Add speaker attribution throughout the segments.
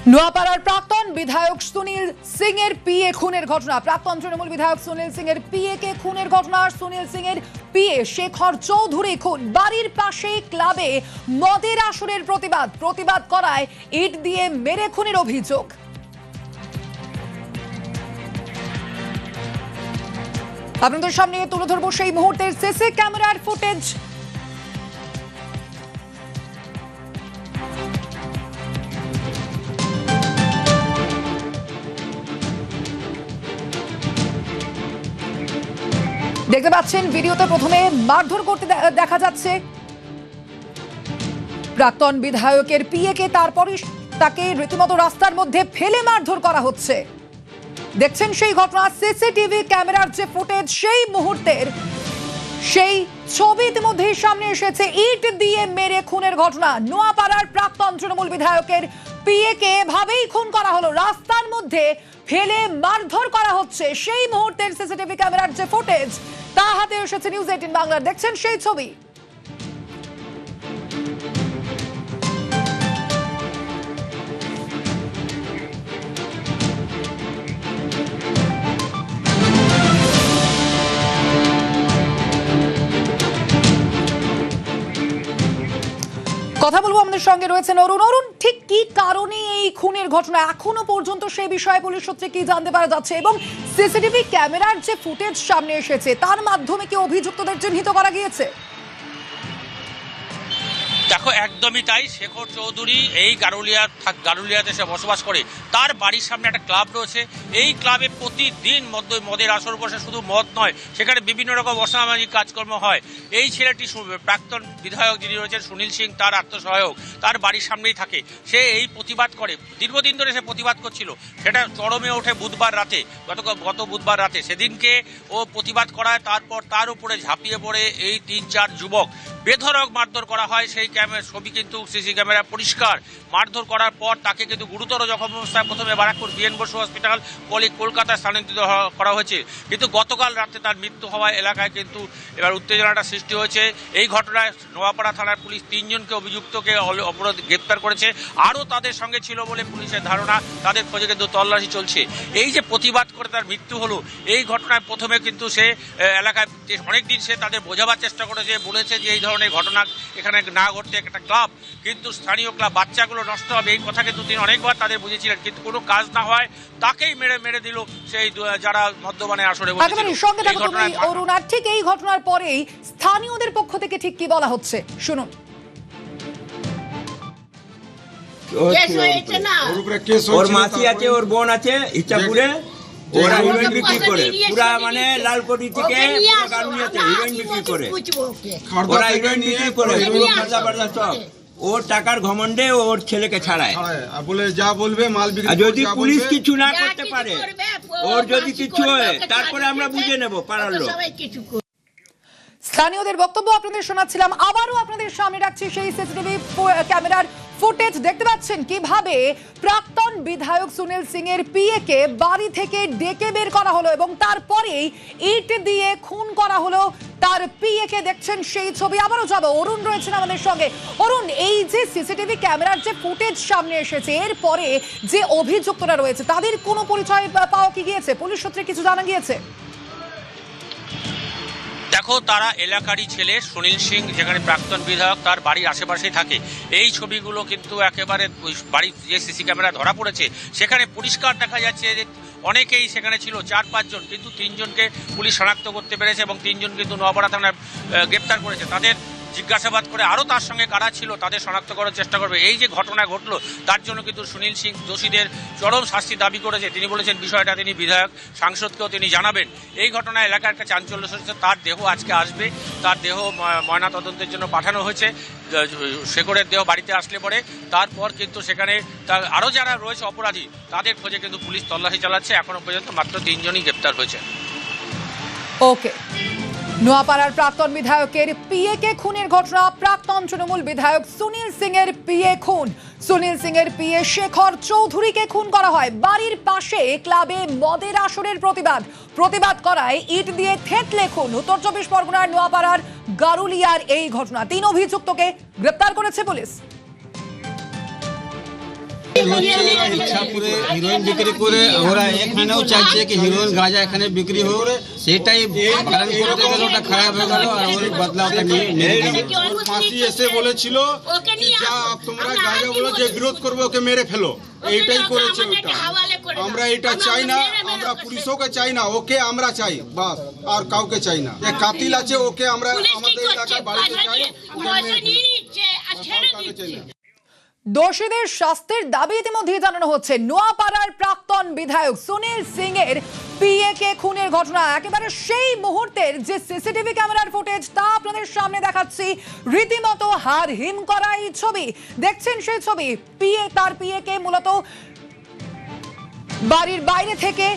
Speaker 1: নোয়াপাড়ার প্রাক্তন বিধায়ক সুনীল সিং এর পিএ খুনের ঘটনা। প্রাক্তন তৃণমূল বিধায়ক সুনীল সিং এর পিএ কে খুনের ঘটনা। সুনীল সিং এর পিএ শেখর চৌধুরী খুন। বাড়ির পাশে ক্লাবে মদের আসরের প্রতিবাদ করায় ইট দিয়ে মেরে খুনের অভিযোগ। আপনাদের সামনে তুলে ধরবো সেই মুহূর্তের সিসি ক্যামেরার ফুটেজ। দেখতে পাচ্ছেন ভিডিওতে প্রথমে মারধর করতে দেখা যাচ্ছে প্রাক্তন বিধায়কের পিএকে, তারপরে তাকে রীতিমতো রাস্তার মধ্যে ফেলে মারধর করা হচ্ছে। দেখছেন সেই ঘটনা, সিসিটিভি ক্যামেরার যে ফুটেজ, সেই মুহূর্তের সেই ছবি ইতিমধ্যে সামনে এসেছে। ইট দিয়ে মেরে খুনের ঘটনা। নোয়াপাড়ার প্রাক্তন তৃণমূল বিধায়কের পিএকে এভাবেই খুন করা হলো, রাস্তার মধ্যে ফেলে মারধর করা হচ্ছে। সেই মুহূর্তের সিসিটিভি ক্যামেরার যে ফুটেজ তা হাতে এসেছে নিউজ 18 বাংলার। দেখছেন সেই ছবি। কথা বলবো, আমাদের সঙ্গে রয়েছেন অরুণ। অরুণ, ঠিক কি কারণে এই খুনের ঘটনা, এখনো পর্যন্ত সেই বিষয়ে পুলিশ সূত্রে কি জানতে পারা যাচ্ছে, এবং সিসিটিভি ক্যামেরার যে ফুটেজ সামনে এসেছে তার মাধ্যমে কি অভিযুক্তদের চিহ্নিত করা গিয়েছে?
Speaker 2: দেখো, একদমই তাই। শেখর চৌধুরী এই গারুলিয়াতে সে বসবাস করে। তার বাড়ির সামনে একটা ক্লাব রয়েছে। এই ক্লাবে প্রতিদিন মদের আসর বসে। শুধু মদ নয়, সেখানে বিভিন্ন রকম অসামাজিক কাজকর্ম হয়। এই ছেলেটি প্রাক্তন বিধায়ক যিনি রয়েছেন সুনীল সিং, তার আত্মসহায়ক, তার বাড়ির সামনেই থাকে। সে এই প্রতিবাদ করে, দীর্ঘদিন ধরে সে প্রতিবাদ করছিল। সেটা চরমে ওঠে বুধবার রাতে, গত বুধবার রাতে। সেদিনকে ও প্রতিবাদ করায়, তারপর তার উপরে ঝাঁপিয়ে পড়ে এই 3-4 যুবক। বেধড়ক মারধর করা হয়। সেই ছবি কিন্তু সিসি ক্যামেরা পরিষ্কার। মারধর করার পর তাকে কিন্তু গুরুতর জখম অবস্থায় প্রথমে বারাকপুর বিএন বসু হসপিটাল, পরে কলকাতায় স্থানান্তরিত করা হয়েছে। কিন্তু গতকাল রাতে তার মৃত্যু হওয়ায় এলাকায় কিন্তু এবার উত্তেজনাটা সৃষ্টি হয়েছে। এই ঘটনায় নোয়াপাড়া থানার পুলিশ 3 জনকে অভিযুক্তকে অপরাধ গ্রেপ্তার করেছে। আরও তাদের সঙ্গে ছিল বলে পুলিশের ধারণা। তাদের খোঁজে কিন্তু তল্লাশি চলছে। এই যে প্রতিবাদ করে তার মৃত্যু হলো, এই ঘটনায় প্রথমে কিন্তু সে এলাকায় অনেকদিন সে তাদের বোঝাবার চেষ্টা করেছে, বলেছে যে এই ধরনের ঘটনা এখানে না ঘটতে, একটা ক্লাব কিন্তু স্থানীয় ক্লাব, বাচ্চাগুলো নষ্ট হবে, এই কথা কিন্তু তিনি অনেকবার তাদের বুঝিয়েছিলেন। কিন্তু কোনো কাজ না হয় তাকেই মেরে দিল সেই যারা মদ্যপানে আসরে বসেছিল।
Speaker 1: অরুণ, আর ঠিক এই ঘটনার পরেই স্থানীয়দের পক্ষ থেকে ঠিক কি বলা হচ্ছে শুনুন।
Speaker 3: ওর মাসি আছে, ওর বোন আছে ইচ্ছাপুরে। ওরা হিরোইন বিক্রি করে, পুরা মানে লালকোটি থেকে হিরোইন বিক্রি করে। ওরা হিরোইন বিক্রি করে সব। ওর টাকার ঘমন্ডে ওর ছেলেকে ছাড়ায়
Speaker 4: বলে যা বলবে মাল বিক্রি।
Speaker 3: যদি পুলিশ কিছু না করতে পারে, ওর যদি কিছু হয়, তারপরে আমরা বুঝে নেব পাড়ার লোক।
Speaker 1: স্থানীয়দের বক্তব্য আপনাদের শোনাচ্ছিলাম। আবারও আপনাদের সামনে রাখছি সেই সিসিটিভি ক্যামেরার ফুটেজ। দেখতে পাচ্ছেন কিভাবে প্রাক্তন বিধায়ক সুনীল সিং এর পিএ কে বাড়ি থেকে ডেকে বের করা হলো এবং তারপরেই ইট দিয়ে খুন করা হলো তার পিএ কে। দেখছেন সেই ছবি। আবারও যাবো, অরুণ রয়েছেন আমাদের সঙ্গে। অরুণ, এই যে সিসিটিভি ক্যামেরার যে ফুটেজ সামনে এসেছে, এরপরে যে অভিযুক্তরা রয়েছে তাদের কোনো পরিচয় পাওয়া কি গিয়েছে? পুলিশ সূত্রে কিছু জানা গিয়েছে?
Speaker 2: দেখো, তারা এলাকারই ছেলে। সুনীল সিং যেখানে প্রাক্তন বিধায়ক, তার বাড়ির আশেপাশেই থাকে। এই ছবিগুলো কিন্তু একেবারে বাড়ির যে সিসি ক্যামেরা ধরা পড়েছে সেখানে পরিষ্কার দেখা যাচ্ছে যে অনেকেই সেখানে ছিল, 4-5 জন। কিন্তু 3 জনকে পুলিশ শনাক্ত করতে পেরেছে এবং 3 জন কিন্তু নোয়াপাড়া থানায় গ্রেপ্তার করেছে। তাদের জিজ্ঞাসাবাদ করে আরও তার সঙ্গে কারা ছিল তাদের শনাক্ত করার চেষ্টা করবে। এই যে ঘটনা ঘটলো, তার জন্য কিন্তু সুনীল সিং দোষীদের চরম শাস্তি দাবি করেছে। তিনি বলেছেন বিষয়টা তিনি বিধায়ক সাংসদকেও তিনি জানাবেন। এই ঘটনায় এলাকার একটা চাঞ্চল্য সৃষ্টি। তার দেহ আজকে আসবে। তার দেহ ময়নাতদন্তের জন্য পাঠানো হয়েছে। শেখরের দেহ বাড়িতে আসলে পরে তারপর কিন্তু সেখানে তার আরও যারা রয়েছে অপরাধী, তাদের খোঁজে কিন্তু পুলিশ তল্লাশি চালাচ্ছে। এখনো পর্যন্ত মাত্র 3 জনই গ্রেপ্তার হয়েছে।
Speaker 1: ওকে, নোয়াপাড়ার প্রাক্তন বিধায়কের পিএ কে খুনের ঘটনা। প্রাক্তন তৃণমূল বিধায়ক সুনীল সিং এর পিএ খুন। সুনীল সিং এর পিএ শেখর চৌধুরীকে খুন করা হয়। বাড়ির পাশে ক্লাবে মদের আসরের প্রতিবাদ করায় ইট দিয়ে থেতলে খুন। উত্তর 24 পরগনার নোয়াপাড়ার গারুলিয়ার এই ঘটনা। 3 অভিযুক্তকে গ্রেপ্তার করেছে পুলিশ।
Speaker 4: বিক্রি হচ্ছে ইচ্ছাপুরে হিরোইন বিক্রি করে, ওরা এখানেও চাইছে কি হিরোইন গাঁজা এখানে বিক্রি হোক, সেটাই বারণ করতে গেলে ওটা খারাপ হয়ে গেল আর ওই বদলা ওটা নিয়ে মেরে দিল।
Speaker 5: ফাঁসি এসে বলেছিল যা তোমরা গাঁজা বলো যে বিরোধ করবে ওকে মেরে ফেলো, এইটাই করেছে ওটা। আমরা এটা চাই না, আমরা পুলিশকে চাই না, ওকে আমরা চাই বাস, আর কাউকে চাই না। যে কাতিল আছে ওকে আমরা আমাদের এলাকায় বাড়িতে চাই, ওকে মেরে কাউকে চাই না।
Speaker 1: দোষীদের শাস্তির দাবি ইতিমধ্যে জানানো হচ্ছে। নোয়াপাড়ার প্রাক্তন বিধায়ক সুনীল সিং এর পিএ কে খুনের ঘটনা, একেবারে সেই মুহূর্তের যে সিসিটিভি ক্যামেরার ফুটেজ তা আপনাদের সামনে দেখাচ্ছি। রীতিমতো হাড় হিম করা এই ছবি দেখছেন, সেই ছবি তার পিএ কে মূলত বাড়ির বাইরে থেকে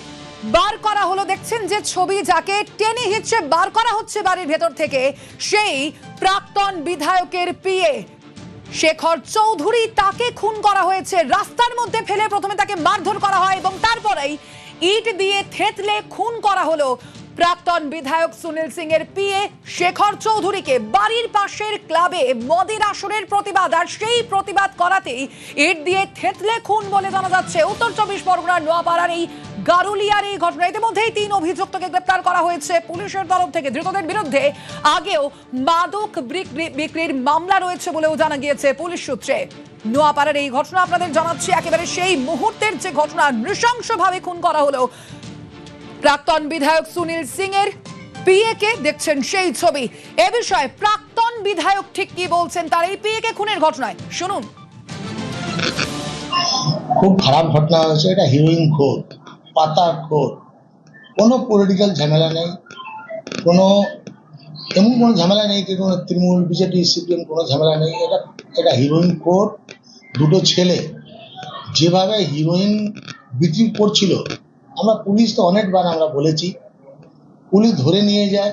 Speaker 1: বার করা হলো। দেখছেন যে ছবি, যাকে টেনে হিচড়ে বার করা হচ্ছে বাড়ির ভেতর থেকে, সেই প্রাক্তন বিধায়কের পিএ শেখর চৌধুরী, তাকে খুন করা হয়েছে। রাস্তার মধ্যে ফেলে প্রথমে তাকে মারধর করা হয় এবং তারপরেই ইট দিয়ে থেতলে খুন করা হলো প্রাক্তন বিধায়ক সুনীল সিং এর পিএ শেখর চৌধুরীকে। বাড়ির পাশের ক্লাবে মদের আসরের প্রতিবাদ, আর সেই প্রতিবাদ করাতেই ইট দিয়ে থেতলে খুন বলে জানা যাচ্ছে। উত্তর 24 পরগনার নোয়াপাড়ার এই গারুলিয়ার এই ঘটনা, ইতিমধ্যেই 3 অভিযুক্তকে গ্রেপ্তার করা হয়েছে পুলিশের তরফ থেকে। ধৃতদের বিরুদ্ধে আগেও মাদক বিক্রির মামলা রয়েছে বলেও জানা গিয়েছে পুলিশ সূত্রে। নোয়াপাড়ার এই ঘটনা আপনাদের জানাচ্ছি, একেবারে সেই মুহূর্তের যে ঘটনা, নৃশংসভাবে খুন করা হলো প্রাক্তন বিধায়ক সুনীল সিং এর পিএ কে। দেখছেন সেই ছবি। এ বিষয়ে প্রাক্তন বিধায়ক ঠিক কি বলছেন তার এই পিএ কে খুনের ঘটনায়, শুনুন।
Speaker 6: খুব খারাপ ঘটনা হয়েছে। এটা হিরোইন খোর, পাতা খোর, কোনো পলিটিক্যাল ঝামেলা নেই, কোনো এমন কোনো ঝামেলা নেই কি কোনো তৃণমূল বিজেপি সিপিএম কোনো ঝামেলা নেই। এটা হিরোইন খোর। দুটো ছেলে যেভাবে হিরোইন বিক্রি করছিল, আমরা পুলিশ তো অনেকবার আমরা বলেছি, পুলিশ ধরে নিয়ে যায়,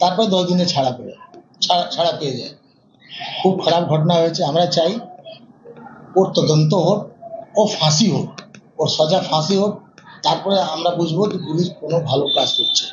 Speaker 6: তারপর 10 দিনে ছাড়া পেয়ে যায়। খুব খারাপ ঘটনা হয়েছে। আমরা চাই ওর তদন্ত হোক, ও ফাঁসি হোক, ওর সাজা ফাঁসি হোক, তারপরে আমরা বুঝবো যে পুলিশ কোনো ভালো কাজ করছে।